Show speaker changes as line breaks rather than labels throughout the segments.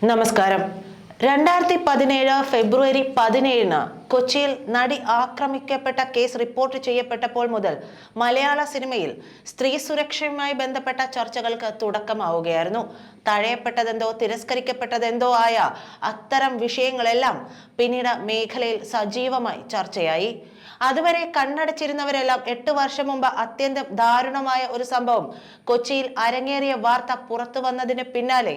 നമസ്കാരം. 2017 ഫെബ്രുവരി 17 കൊച്ചിയിൽ നടി ആക്രമിക്കപ്പെട്ട കേസ് റിപ്പോർട്ട് ചെയ്യപ്പെട്ടപ്പോൾ മുതൽ മലയാള സിനിമയിൽ സ്ത്രീ സുരക്ഷയുമായി ബന്ധപ്പെട്ട ചർച്ചകൾക്ക് തുടക്കമാവുകയായിരുന്നു. തഴയപ്പെട്ടതെന്തോ തിരസ്കരിക്കപ്പെട്ടതെന്തോ ആയ അത്തരം വിഷയങ്ങളെല്ലാം പിന്നീട് മേഖലയിൽ സജീവമായി ചർച്ചയായി. അതുവരെ കണ്ണടച്ചിരുന്നവരെല്ലാം 8 വർഷം മുമ്പ് അത്യന്തം ദാരുണമായ ഒരു സംഭവം കൊച്ചിയിൽ അരങ്ങേറിയ വാർത്ത പുറത്തു വന്നതിന് പിന്നാലെ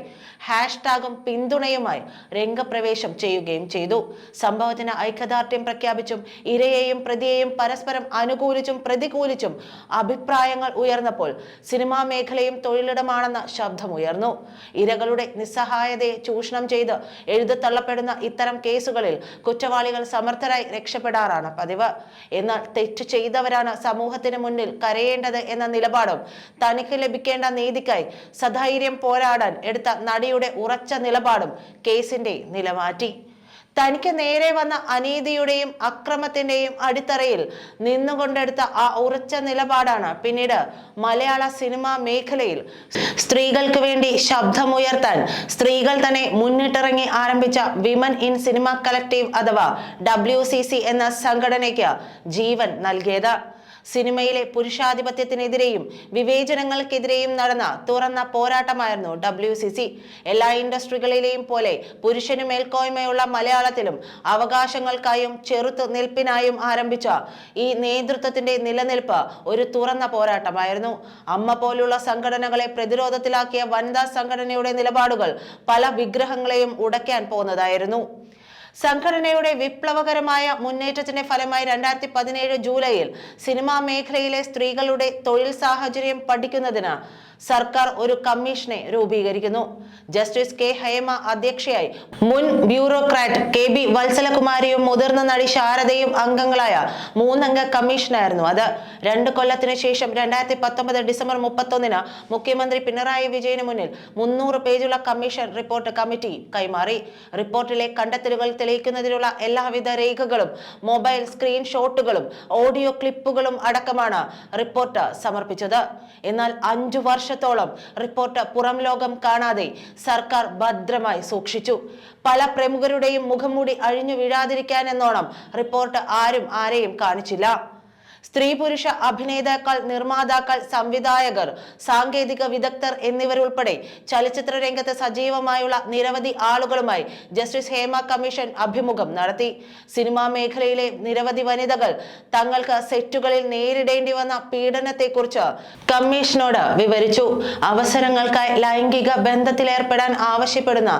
ഹാഷ്ടാഗും പിന്തുണയുമായി രംഗപ്രവേശം ചെയ്യുകയും ചെയ്തു. സംഭവത്തിന് ഐക്യദാർഢ്യം പ്രഖ്യാപിച്ചും ഇരയെയും പ്രതിയെയും പരസ്പരം അനുകൂലിച്ചും പ്രതികൂലിച്ചും അഭിപ്രായങ്ങൾ ഉയർന്നപ്പോൾ സിനിമാ മേഖലയും തൊഴിലിടമാണെന്ന ശബ്ദമുയർന്നു. ഇരകളുടെ നിസ്സഹായതയെ ചൂഷണം ചെയ്ത് എഴുതിത്തള്ളപ്പെടുന്ന ഇത്തരം കേസുകളിൽ കുറ്റവാളികൾ സമർത്ഥരായി രക്ഷപ്പെടാറാണ് പതിവ്. എന്നാൽ തെറ്റ് ചെയ്തവരാണ് സമൂഹത്തിന് മുന്നിൽ കരയേണ്ടത് എന്ന നിലപാടും തനിക്ക് ലഭിക്കേണ്ട നീതിക്കായി സധൈര്യം പോരാടാൻ എടുത്ത നടിയുടെ ഉറച്ച നിലപാടും കേസിന്റെ നിലമാറ്റി. തനിക്ക് നേരെ വന്ന അനീതിയുടെയും അക്രമത്തിന്റെയും അടിത്തറയിൽ നിന്നുകൊണ്ടെടുത്ത ആ ഉറച്ച നിലപാടാണ് പിന്നീട് മലയാള സിനിമാ മേഖലയിൽ സ്ത്രീകൾക്ക് വേണ്ടി ശബ്ദമുയർത്താൻ സ്ത്രീകൾ തന്നെ മുന്നിട്ടിറങ്ങി ആരംഭിച്ച വിമൻ ഇൻ സിനിമ കളക്റ്റീവ് അഥവാ WCC എന്ന സംഘടനയ്ക്ക് ജീവൻ നൽകിയത്. സിനിമയിലെ പുരുഷാധിപത്യത്തിനെതിരെയും വിവേചനങ്ങൾക്കെതിരെയും നടന്ന തുറന്ന പോരാട്ടമായിരുന്നു WCC. എല്ലാ ഇൻഡസ്ട്രികളിലെയും പോലെ പുരുഷന് മേൽക്കോയ്മയുള്ള മലയാളത്തിലും അവകാശങ്ങൾക്കായും ചെറുത്തു നിൽപ്പിനായും ആരംഭിച്ച ഈ നേതൃത്വത്തിന്റെ നിലനിൽപ്പ് ഒരു തുറന്ന പോരാട്ടമായിരുന്നു. അമ്മ പോലുള്ള സംഘടനകളെ പ്രതിരോധത്തിലാക്കിയ വനിതാ സംഘടനയുടെ നിലപാടുകൾ പല വിഗ്രഹങ്ങളെയും ഉടയ്ക്കാൻ പോകുന്നതായിരുന്നു. സംഘടനയുടെ വിപ്ലവകരമായ മുന്നേറ്റത്തിന്റെ ഫലമായി 2017 ജൂലൈയിൽ സിനിമാ മേഖലയിലെ സ്ത്രീകളുടെ തൊഴിൽ സാഹചര്യം പഠിക്കുന്നതിന് സർക്കാർ ഒരു കമ്മീഷനെ രൂപീകരിക്കുന്നു. ജസ്റ്റിസ് കെ ഹേമ അധ്യക്ഷയായി മുൻ ബ്യൂറോക്രാറ്റ് KB വത്സലകുമാരിയും മുതിർന്ന നടി ശാരദയും അംഗങ്ങളായ 3 അംഗ കമ്മീഷനായിരുന്നു അത്. 2 കൊല്ലത്തിന് ശേഷം 2019 ഡിസംബർ 31 മുഖ്യമന്ത്രി പിണറായി വിജയന് മുന്നിൽ 300 പേജുള്ള കമ്മീഷൻ റിപ്പോർട്ട് കമ്മിറ്റി കൈമാറി. റിപ്പോർട്ടിലെ കണ്ടെത്തലുകൾ തെളിയിക്കുന്നതിനുള്ള എല്ലാവിധ രേഖകളും മൊബൈൽ സ്ക്രീൻഷോട്ടുകളും ഓഡിയോ ക്ലിപ്പുകളും അടക്കമാണ് റിപ്പോർട്ട് സമർപ്പിച്ചത്. എന്നാൽ 5 വർഷത്തോളം റിപ്പോർട്ട് പുറം ലോകം കാണാതെ സർക്കാർ ഭദ്രമായി സൂക്ഷിച്ചു. പല പ്രമുഖരുടെയും മുഖംമൂടി അഴിഞ്ഞു വീഴാതിരിക്കാൻ എന്നോണം റിപ്പോർട്ട് ആരും ആരെയും കാണിച്ചില്ല. സ്ത്രീ പുരുഷ അഭിനേതാക്കൾ, നിർമ്മാതാക്കൾ, സംവിധായകർ, സാങ്കേതിക വിദഗ്ധർ എന്നിവരുൾപ്പെടെ ചലച്ചിത്ര രംഗത്ത് സജീവമായുള്ള നിരവധി ആളുകളുമായി ജസ്റ്റിസ് ഹേമ കമ്മീഷൻ അഭിമുഖം നടത്തി. സിനിമാ മേഖലയിലെ നിരവധി വനിതകൾ തങ്ങൾക്ക് സെറ്റുകളിൽ നേരിടേണ്ടി വന്ന പീഡനത്തെക്കുറിച്ച് കമ്മീഷനോട് വിവരിച്ചു. അവസരങ്ങൾക്കായി ലൈംഗിക ബന്ധത്തിലേർപ്പെടാൻ ആവശ്യപ്പെടുന്ന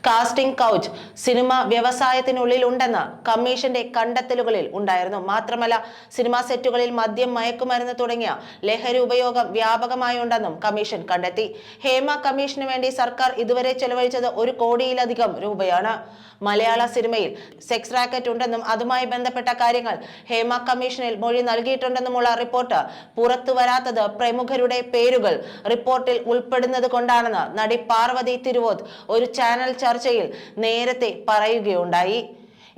കാസ്റ്റിംഗ് കൗച്ച് സിനിമ വ്യവസായത്തിനുള്ളിൽ ഉണ്ടെന്ന് കമ്മീഷന്റെ കണ്ടെത്തലുകളിൽ ഉണ്ടായിരുന്നു. മാത്രമല്ല സിനിമാ സെറ്റുകളിൽ മദ്യം, മയക്കുമരുന്ന് തുടങ്ങിയ ലഹരി ഉപയോഗം വ്യാപകമായുണ്ടെന്നും കമ്മീഷൻ കണ്ടെത്തി. ഹേമ കമ്മീഷന് വേണ്ടി സർക്കാർ ഇതുവരെ ചെലവഴിച്ചത് 1 കോടിയിലധികം രൂപയാണ്. മലയാള സിനിമയിൽ സെക്സ് റാക്കറ്റ് ഉണ്ടെന്നും അതുമായി ബന്ധപ്പെട്ട കാര്യങ്ങൾ ഹേമ കമ്മീഷനിൽ മൊഴി നൽകിയിട്ടുണ്ടെന്നുമുള്ള റിപ്പോർട്ട് പുറത്തു വരാത്തത് പ്രമുഖരുടെ പേരുകൾ റിപ്പോർട്ടിൽ ഉൾപ്പെടുന്നത് കൊണ്ടാണെന്ന് നടി പാർവതി തിരുവോത്ത് ഒരു ചാനൽ ചർച്ചയിൽ നേരത്തെ പറയുകയുണ്ടായി.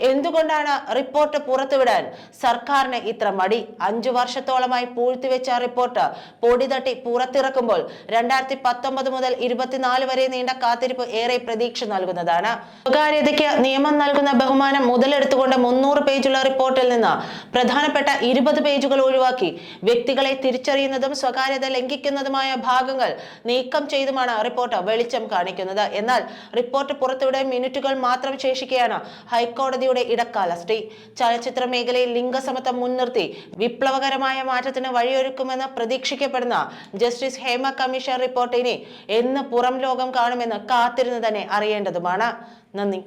എന്തുകൊണ്ടാണ് റിപ്പോർട്ട് പുറത്തുവിടാൻ സർക്കാരിന് ഇത്ര മടി? 5 വർഷത്തോളമായി പൂഴ്ത്തിവെച്ച റിപ്പോർട്ട് പൊടി തട്ടി പുറത്തിറക്കുമ്പോൾ 2019 മുതൽ 24 വരെ നീണ്ട കാത്തിരിപ്പ് ഏറെ പ്രതീക്ഷ നൽകുന്നതാണ്. സ്വകാര്യതയ്ക്ക് നിയമം നൽകുന്ന ബഹുമാനം മുതലെടുത്തുകൊണ്ട് 300 പേജുള്ള റിപ്പോർട്ടിൽ നിന്ന് പ്രധാനപ്പെട്ട 20 പേജുകൾ ഒഴിവാക്കി വ്യക്തികളെ തിരിച്ചറിയുന്നതും സ്വകാര്യത ലംഘിക്കുന്നതുമായ ഭാഗങ്ങൾ നീക്കം ചെയ്തുമാണ് റിപ്പോർട്ട് വെളിച്ചം കാണിക്കുന്നത്. എന്നാൽ റിപ്പോർട്ട് പുറത്തുവിടാൻ മിനിറ്റുകൾ മാത്രം ശേഷിക്കെയാണ് ഹൈക്കോടതി ഇടക്കാല സ്റ്റേ. ചലച്ചിത്ര മേഖലയിൽ ലിംഗസമത്വം മുൻനിർത്തി വിപ്ലവകരമായ മാറ്റത്തിന് വഴിയൊരുക്കുമെന്ന് പ്രതീക്ഷിക്കപ്പെടുന്ന ജസ്റ്റിസ് ഹേമ കമ്മീഷൻ റിപ്പോർട്ട് ഇനി എന്ന് പുറം ലോകം കാണുമെന്ന് കാത്തിരുന്ന് തന്നെ അറിയേണ്ടതുമാണ്. നന്ദി.